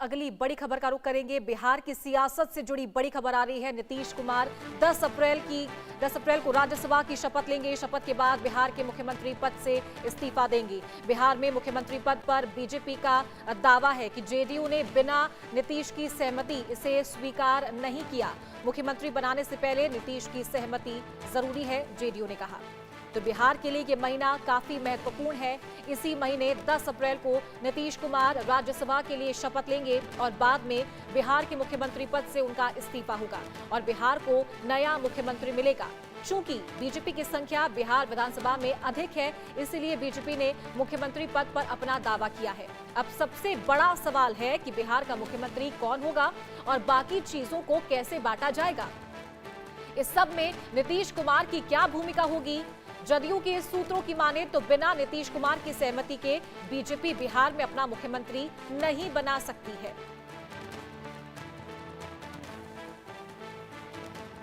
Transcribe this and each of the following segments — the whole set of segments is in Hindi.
अगली बड़ी खबर का रुख करेंगे। बिहार की सियासत से जुड़ी बड़ी खबर आ रही है। नीतीश कुमार 10 अप्रैल को राज्यसभा की शपथ लेंगे। शपथ के बाद बिहार के मुख्यमंत्री पद से इस्तीफा देंगे। बिहार में मुख्यमंत्री पद पर बीजेपी का दावा है कि जेडीयू ने बिना नीतीश की सहमति इसे स्वीकार नहीं किया। मुख्यमंत्री बनाने से पहले नीतीश की सहमति जरूरी है, जेडीयू ने कहा। तो बिहार के लिए ये महीना काफी महत्वपूर्ण है। इसी महीने 10 अप्रैल को नीतीश कुमार राज्यसभा के लिए शपथ लेंगे और बाद में बिहार के मुख्यमंत्री पद से उनका इस्तीफा होगा और बिहार को नया मुख्यमंत्री मिलेगा। चूंकि बीजेपी की संख्या बिहार विधानसभा में अधिक है, इसलिए बीजेपी ने मुख्यमंत्री पद पर अपना दावा किया है। अब सबसे बड़ा सवाल है कि बिहार का मुख्यमंत्री कौन होगा और बाकी चीजों को कैसे बांटा जाएगा। इस सब में नीतीश कुमार की क्या भूमिका होगी? जदयू के सूत्रों की माने तो बिना नीतीश कुमार की सहमति के बीजेपी बिहार में अपना मुख्यमंत्री नहीं बना सकती है।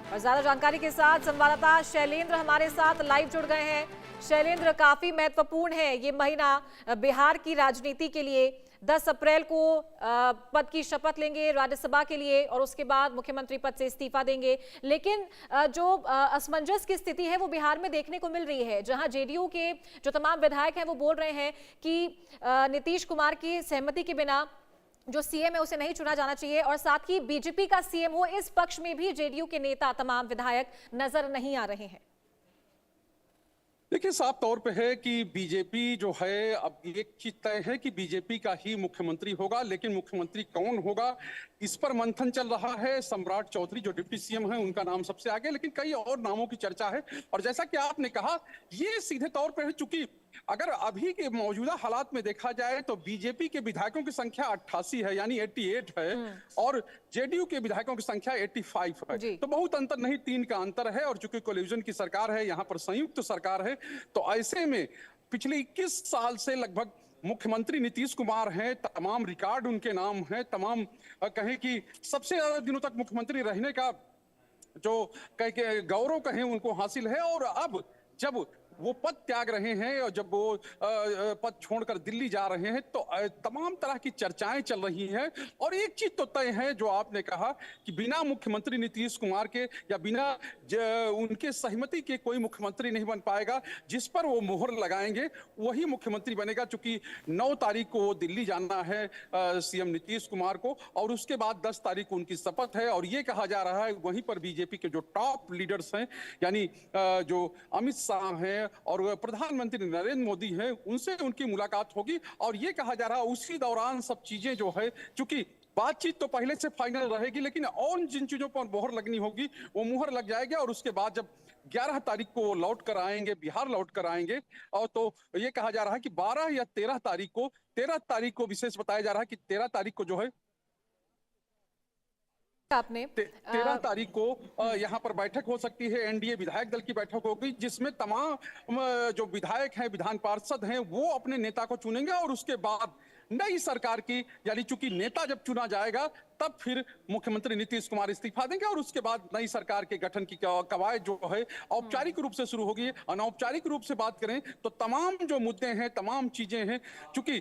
और ज्यादा जानकारी के साथ संवाददाता शैलेंद्र हमारे साथ लाइव जुड़ गए हैं। शैलेंद्र, काफी महत्वपूर्ण है ये महीना बिहार की राजनीति के लिए। 10 अप्रैल को पद की शपथ लेंगे राज्यसभा के लिए और उसके बाद मुख्यमंत्री पद से इस्तीफा देंगे। लेकिन जो असमंजस की स्थिति है वो बिहार में देखने को मिल रही है, जहां जेडीयू के जो तमाम विधायक हैं वो बोल रहे हैं कि नीतीश कुमार की सहमति के बिना जो सीएम है उसे नहीं चुना जाना चाहिए और साथ ही बीजेपी का सीएम हो, इस पक्ष में भी जेडीयू के नेता तमाम विधायक नजर नहीं आ रहे हैं। देखिए, साफ तौर पे है कि बीजेपी जो है, अब एक चीज तय है कि बीजेपी का ही मुख्यमंत्री होगा, लेकिन मुख्यमंत्री कौन होगा इस पर मंथन चल रहा है। सम्राट चौधरी जो डिप्टी सीएम है उनका नाम सबसे आगे, लेकिन कई और नामों की चर्चा है। और जैसा कि आपने कहा, ये सीधे तौर पर है, चूंकि अगर अभी के मौजूदा हालात में देखा जाए तो बीजेपी के विधायकों की संख्या 88 है, यानी 88 है, और जेडीयू के विधायकों की संख्या 85 है। तो बहुत अंतर नहीं, 3 का अंतर है। और चूंकि कोलिजन की सरकार है, यहाँ पर संयुक्त सरकार है, तो ऐसे में पिछले 21 साल से लगभग मुख्यमंत्री नीतीश कुमार हैं। तमाम रिकॉर्ड उनके नाम है, तमाम कहें कि सबसे ज्यादा दिनों तक मुख्यमंत्री रहने का जो गौरव कहें उनको हासिल है। और अब जब वो पद त्याग रहे हैं और जब वो पद छोड़कर दिल्ली जा रहे हैं तो तमाम तरह की चर्चाएं चल रही हैं। और एक चीज तो तय है, जो आपने कहा कि बिना मुख्यमंत्री नीतीश कुमार के या बिना उनके सहमति के कोई मुख्यमंत्री नहीं बन पाएगा। जिस पर वो मोहर लगाएंगे वही मुख्यमंत्री बनेगा। चूंकि 9 तारीख को दिल्ली जाना है सीएम नीतीश कुमार को, और उसके बाद 10 तारीख को उनकी शपथ है। और ये कहा जा रहा है वहीं पर बीजेपी के जो टॉप लीडर्स हैं, यानी जो अमित शाह हैं और प्रधानमंत्री नरेंद्र मोदी हैं, उनसे उनकी मुलाकात होगी। और ये कहा जा रहा है उसी दौरान सब चीजें जो है, चूंकि बातचीत तो पहले से फाइनल रहेगी, लेकिन और जिन चीजों पर मोहर लगनी होगी वो मोहर लग जाएगी। और उसके बाद जब 11 तारीख को लौट कर आएंगे, बिहार लौट कर आएंगे, और तो ये कहा जा रहा है कि 12 या 13 तारीख को विशेष बताया जा रहा है कि 13 तारीख को जो है आपने 13 तारीख को यहाँ पर बैठक हो सकती है, एनडीए विधायक दल की बैठक होगी, जिसमें तमाम जो विधायक हैं, विधान पार्षद हैं, वो अपने नेता को चुनेंगे। और उसके बाद नई सरकार की, यानी चूंकि नेता जब चुना जाएगा तब फिर मुख्यमंत्री नीतीश कुमार इस्तीफा देंगे और उसके बाद नई सरकार के गठन की कवायद जो है औपचारिक रूप से शुरू होगी। अनौपचारिक रूप से बात करें तो तमाम जो मुद्दे हैं, तमाम चीजें हैं, चूंकि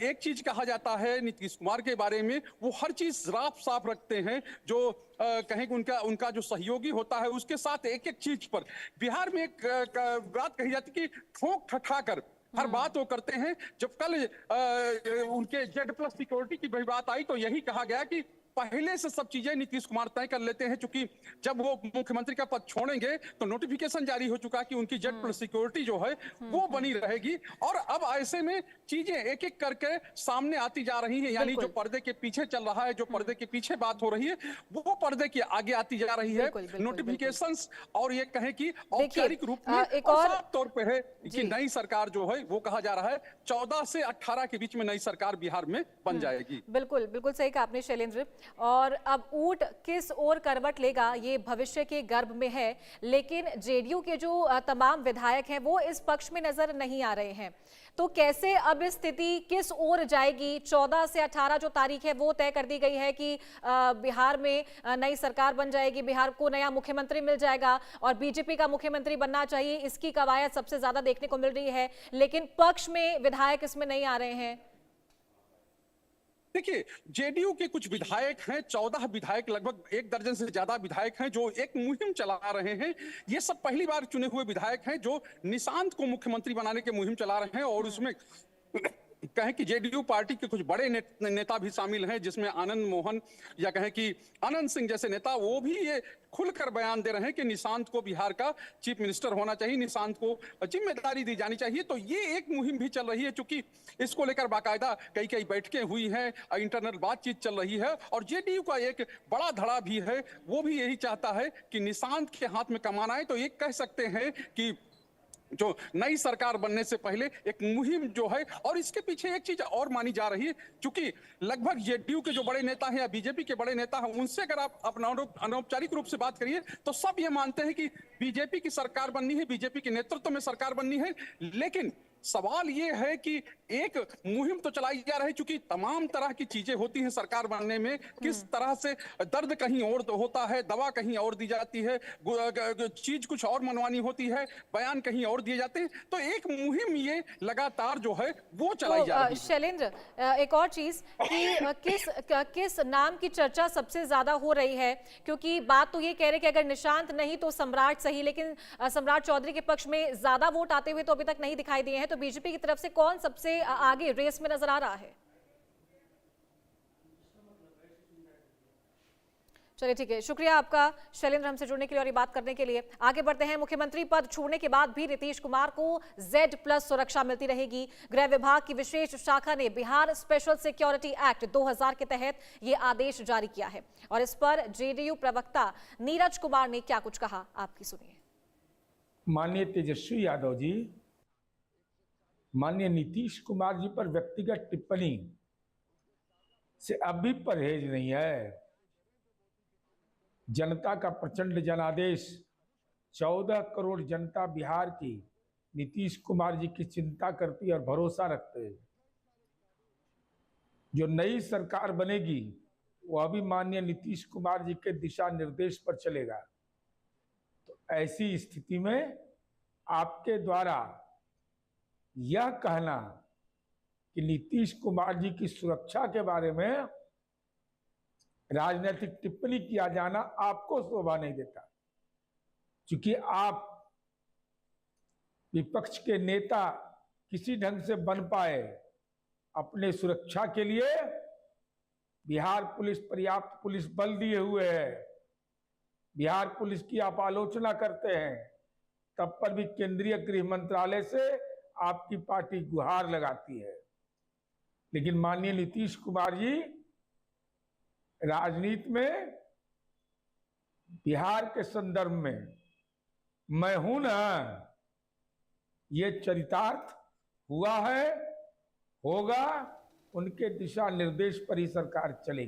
एक चीज कहा जाता है नितीश कुमार के बारे में, वो हर चीज साफ साफ रखते हैं। जो कहें कि उनका जो सहयोगी होता है उसके साथ एक एक चीज पर, बिहार में एक बात कही जाती है कि ठोक ठठाकर हर बात वो करते हैं। जब कल उनके Z+ सिक्योरिटी की बात आई तो यही कहा गया कि पहले से सब चीजें नीतीश कुमार तय कर लेते हैं, क्योंकि जब वो मुख्यमंत्री का पद छोड़ेंगे तो नोटिफिकेशन जारी हो चुका कि उनकी Z+ सिक्योरिटी जो है वो बनी रहेगी। और अब ऐसे में चीजें एक एक करके सामने आती जा रही हैं, यानी जो पर्दे के पीछे चल रहा है, जो पर्दे के पीछे बात हो रही है, वो पर्दे के आगे आती जा रही है। नोटिफिकेशंस और ये कहें कि औपचारिक रूप में एक और साफ तौर पर है कि नई सरकार जो है वो कहा जा रहा है 14 से 18 के बीच में नई सरकार बिहार में बन जाएगी। बिल्कुल बिल्कुल सही कहा आपने शैलेंद्र। और अब ऊंट किस ओर करवट लेगा ये भविष्य के गर्भ में है, लेकिन जेडीयू के जो तमाम विधायक हैं वो इस पक्ष में नजर नहीं आ रहे हैं। तो कैसे अब स्थिति किस ओर जाएगी? 14 से 18 जो तारीख है वो तय कर दी गई है कि बिहार में नई सरकार बन जाएगी, बिहार को नया मुख्यमंत्री मिल जाएगा और बीजेपी का मुख्यमंत्री बनना चाहिए, इसकी कवायद सबसे ज्यादा देखने को मिल रही है। लेकिन पक्ष में विधायक इसमें नहीं आ रहे हैं। देखिए, जेडीयू के कुछ विधायक हैं, 14 विधायक, लगभग 1 दर्जन से ज्यादा विधायक हैं जो एक मुहिम चला रहे हैं। ये सब पहली बार चुने हुए विधायक हैं जो निशांत को मुख्यमंत्री बनाने की मुहिम चला रहे हैं, और उसमें कहें कि जेडीयू पार्टी के कुछ बड़े नेता भी शामिल हैं, जिसमें आनंद मोहन या कहें कि आनंद सिंह जैसे नेता, वो भी ये खुलकर बयान दे रहे हैं कि निशांत को बिहार का चीफ मिनिस्टर होना चाहिए, निशांत को जिम्मेदारी दी जानी चाहिए। तो ये एक मुहिम भी चल रही है, चूंकि इसको लेकर बाकायदा कई कई बैठकें हुई हैं, इंटरनल बातचीत चल रही है, और जेडीयू का एक बड़ा धड़ा भी है, वो भी यही चाहता है कि निशांत के हाथ में कमान आए। तो ये कह सकते हैं कि जो नई सरकार बनने से पहले एक मुहिम जो है, और इसके पीछे एक चीज और मानी जा रही है, क्योंकि लगभग जेडीयू के जो बड़े नेता हैं या बीजेपी के बड़े नेता हैं, उनसे अगर आप अपना अनौपचारिक रूप से बात करिए तो सब ये मानते हैं कि बीजेपी की सरकार बननी है, बीजेपी के नेतृत्व में सरकार बननी है। लेकिन सवाल ये है कि एक मुहिम तो चलाई जा रही है, चूंकि तमाम तरह की चीजें होती हैं सरकार बनने में, किस तरह से दर्द कहीं और होता है, दवा कहीं और दी जाती है, चीज कुछ और मनवानी होती है, बयान कहीं और दिए जाते हैं। तो एक मुहिम ये लगातार जो है वो चलाई जा रही है। शैलेंद्र, एक और चीज कि किस नाम की चर्चा सबसे ज्यादा हो रही है, क्योंकि बात तो ये कह रहे कि अगर निशांत नहीं तो सम्राट सही, लेकिन सम्राट चौधरी के पक्ष में ज्यादा वोट आते हुए तो अभी तक नहीं दिखाई दिए हैं। तो बीजेपी की तरफ से कौन सबसे आगे रेस में नजर आ रहा है? चलिए ठीक है, शुक्रिया आपका शैलेंद्र हमसे जुड़ने के लिए और ये बात करने के लिए। आगे बढ़ते हैं। मुख्यमंत्री पद छोड़ने के बाद भी नीतीश कुमार को Z+ सुरक्षा मिलती रहेगी। गृह विभाग की विशेष शाखा ने बिहार स्पेशल सिक्योरिटी एक्ट 2000 के तहत ये आदेश जारी किया है, और इस पर जेडीयू प्रवक्ता नीरज कुमार ने क्या कुछ कहा, आपकी सुनिए। माननीय तेजस्वी यादव जी, माननीय नीतीश कुमार जी पर व्यक्तिगत टिप्पणी से अब भी परहेज नहीं है। जनता का प्रचंड जनादेश, 14 करोड़ जनता बिहार की नीतीश कुमार जी की चिंता करती और भरोसा रखते हैं। जो नई सरकार बनेगी वह भी माननीय नीतीश कुमार जी के दिशा निर्देश पर चलेगा। तो ऐसी स्थिति में आपके द्वारा यह कहना कि नीतीश कुमार जी की सुरक्षा के बारे में राजनीतिक टिप्पणी किया जाना आपको शोभा नहीं देता, क्योंकि आप विपक्ष के नेता किसी ढंग से बन पाए। अपने सुरक्षा के लिए बिहार पुलिस पर्याप्त पुलिस बल दिए हुए है। बिहार पुलिस की आप आलोचना करते हैं, तब पर भी केंद्रीय गृह मंत्रालय से आपकी पार्टी गुहार लगाती है। लेकिन माननीय नीतीश कुमार जी राजनीति में बिहार के संदर्भ में मैं हूं ना, ये चरितार्थ हुआ है, होगा। उनके दिशा निर्देश पर ही सरकार चलेगी।